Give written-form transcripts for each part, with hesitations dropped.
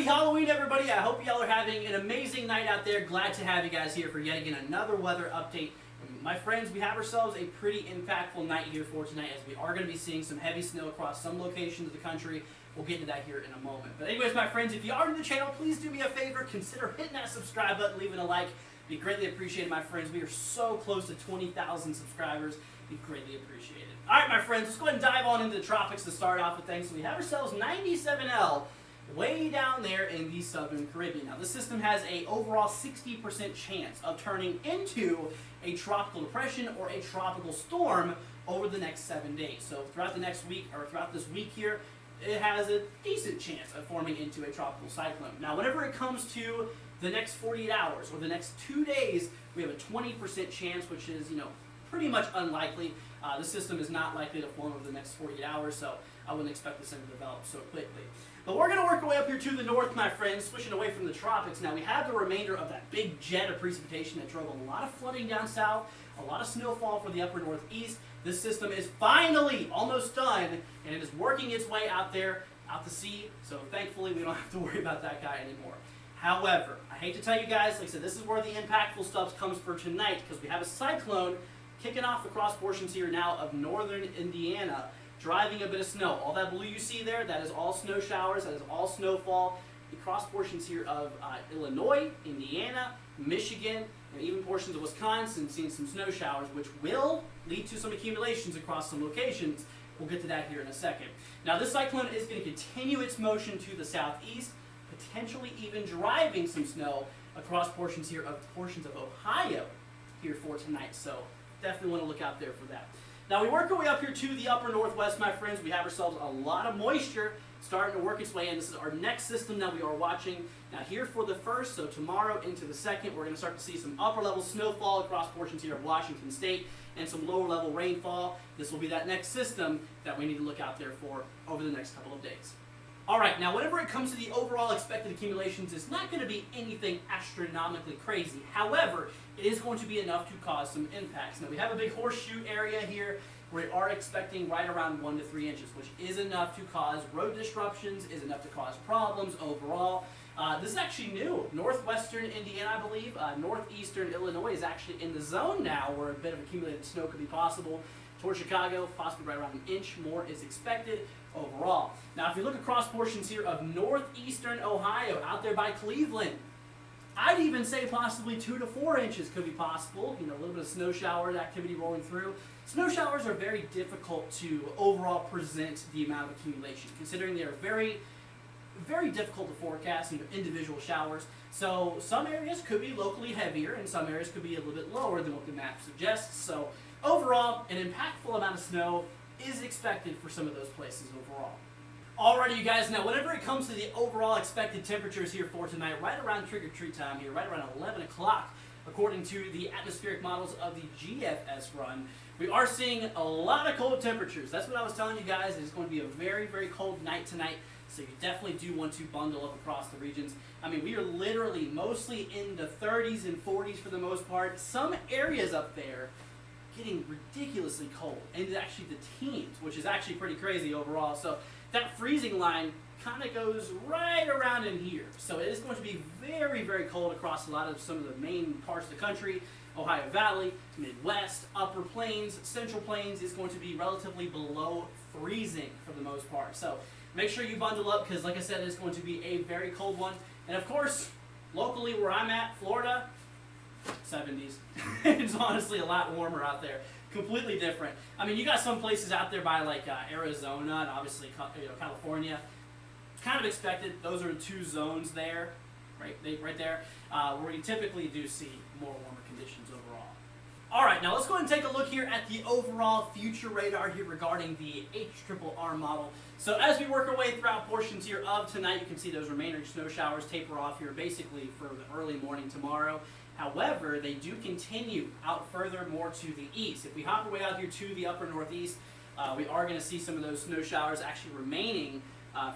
Happy Halloween, everybody. I hope y'all are having an amazing night out there. Glad to have you guys here for yet again another weather update. My friends, we have ourselves a pretty impactful night here for tonight, as we are going to be seeing some heavy snow across some locations of the country. We'll get into that here in a moment. But anyways, my friends, if you are new to the channel, please do me a favor. Consider hitting that subscribe button, leaving a like. Be greatly appreciated, my friends. We are so close to 20,000 subscribers. Be greatly appreciated. All right, my friends, let's go ahead and dive on into the tropics to start off with things. So we have ourselves 97L way down there in the southern Caribbean. Now, this system has a overall 60% chance of turning into a tropical depression or a tropical storm over the next 7 days. So throughout the next week, or throughout this week here, it has a decent chance of forming into a tropical cyclone. Now, whenever it comes to the next 48 hours or the next 2 days, we have a 20% chance, which is, pretty much unlikely. The system is not likely to form over the next 48 hours, so I wouldn't expect this thing to develop so quickly. But we're going to work our way up here to the north, my friends, switching away from the tropics. Now, we have the remainder of that big jet of precipitation that drove a lot of flooding down south, a lot of snowfall for the upper northeast. This system is finally almost done, and it is working its way out there, out to sea, so thankfully we don't have to worry about that guy anymore. However, I hate to tell you guys, like I said, this is where the impactful stuff comes for tonight, because we have a cyclone kicking off the cross portions here now of northern Indiana, driving a bit of snow. All that blue you see there, that is all snow showers, that is all snowfall. The cross portions here of Illinois, Indiana, Michigan, and even portions of Wisconsin seeing some snow showers, which will lead to some accumulations across some locations. We'll get to that here in a second. Now, this cyclone is going to continue its motion to the southeast, potentially even driving some snow across portions here of Ohio here for tonight. So definitely want to look out there for that. Now, we work our way up here to the upper northwest, my friends. We have ourselves a lot of moisture starting to work its way in. This is our next system that we are watching. Now, here for the first, so tomorrow into the second, we're going to start to see some upper level snowfall across portions here of Washington State and some lower level rainfall. This will be that next system that we need to look out there for over the next couple of days. All right, now whenever it comes to the overall expected accumulations, it's not going to be anything astronomically crazy. However, it is going to be enough to cause some impacts. Now, we have a big horseshoe area here where we are expecting right around 1 to 3 inches, which is enough to cause road disruptions, is enough to cause problems overall. This is actually new. Northwestern Indiana, I believe, northeastern Illinois is actually in the zone now where a bit of accumulated snow could be possible. Towards Chicago, possibly right around an inch more is expected overall. Now, if you look across portions here of northeastern Ohio, out there by Cleveland, I'd even say possibly 2 to 4 inches could be possible. A little bit of snow shower activity rolling through. Snow showers are very difficult to overall present the amount of accumulation, considering they are very, very difficult to forecast, individual showers. So some areas could be locally heavier, and some areas could be a little bit lower than what the map suggests. So overall, an impactful amount of snow is expected for some of those places overall. Alrighty, you guys, now whenever it comes to the overall expected temperatures here for tonight, right around trick-or-treat time here, right around 11 o'clock, according to the atmospheric models of the GFS run, we are seeing a lot of cold temperatures. That's what I was telling you guys. It's going to be a very, very cold night tonight, so you definitely do want to bundle up across the regions. I mean, we are literally mostly in the 30s and 40s for the most part. Some areas up there getting ridiculously cold, and actually the teens, which is actually pretty crazy overall. So that freezing line kind of goes right around in here. So it is going to be very, very cold across a lot of some of the main parts of the country. Ohio Valley, Midwest, Upper Plains, Central Plains is going to be relatively below freezing for the most part. So make sure you bundle up, because like I said, it's going to be a very cold one. And of course, locally where I'm at, Florida, 70s. It's honestly a lot warmer out there. Completely different. I mean, you got some places out there by like Arizona and obviously California. Kind of expected. Those are the two zones there, right there, where you typically do see more warmer conditions overall. All right, now let's go ahead and take a look here at the overall future radar here regarding the HRRR model. So as we work our way throughout portions here of tonight, you can see those remaining snow showers taper off here basically for the early morning tomorrow. However, they do continue out further more to the east. If we hop our way out here to the upper northeast, we are going to see some of those snow showers actually remaining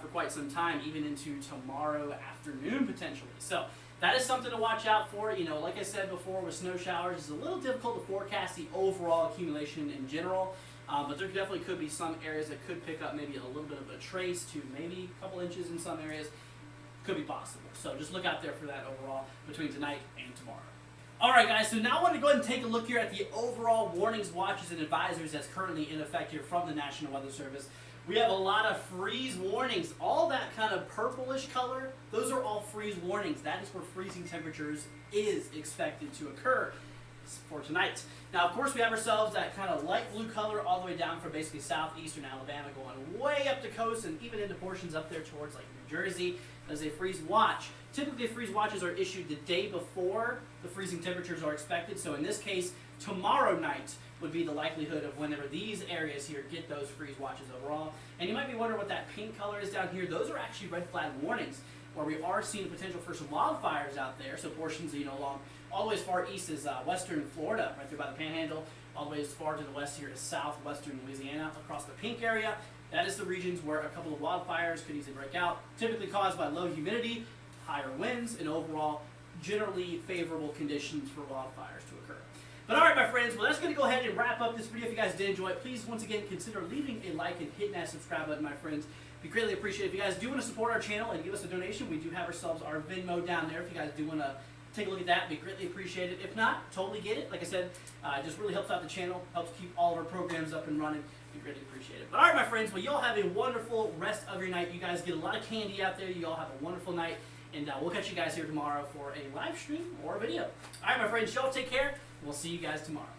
for quite some time, even into tomorrow afternoon potentially. So that is something to watch out for. Like I said before, with snow showers, it's a little difficult to forecast the overall accumulation in general. But there definitely could be some areas that could pick up maybe a little bit of a trace to maybe a couple inches in some areas. could be possible. So just look out there for that overall between tonight and tomorrow. Alright guys, so now I want to go ahead and take a look here at the overall warnings, watches, and advisories that's currently in effect here from the National Weather Service. We have a lot of freeze warnings. All that kind of purplish color, those are all freeze warnings. That is where freezing temperatures is expected to occur for tonight. Now, of course, we have ourselves that kind of light blue color all the way down from basically southeastern Alabama going way up the coast and even into portions up there towards like New Jersey as a freeze watch. Typically, freeze watches are issued the day before the freezing temperatures are expected. So in this case, tomorrow night would be the likelihood of whenever these areas here get those freeze watches overall. And you might be wondering what that pink color is down here. Those are actually red flag warnings, where we are seeing the potential for some wildfires out there. So portions, along all the way as far east as western Florida, right there by the Panhandle, all the way as far to the west here to southwestern Louisiana, across the pink area. That is the regions where a couple of wildfires could easily break out, typically caused by low humidity, higher winds, and overall generally favorable conditions for wildfires to occur. But alright my friends, well that's going to go ahead and wrap up this video. If you guys did enjoy it, please once again consider leaving a like and hitting that subscribe button, my friends. We greatly appreciate it. If you guys do want to support our channel and give us a donation, we do have ourselves our Venmo down there. If you guys do want to take a look at that, we greatly appreciate it. If not, totally get it. Like I said, it just really helps out the channel, helps keep all of our programs up and running. We greatly appreciate it. But alright my friends, well you all have a wonderful rest of your night. You guys get a lot of candy out there. You all have a wonderful night. And we'll catch you guys here tomorrow for a live stream or a video. Alright my friends, y'all take care. We'll see you guys tomorrow.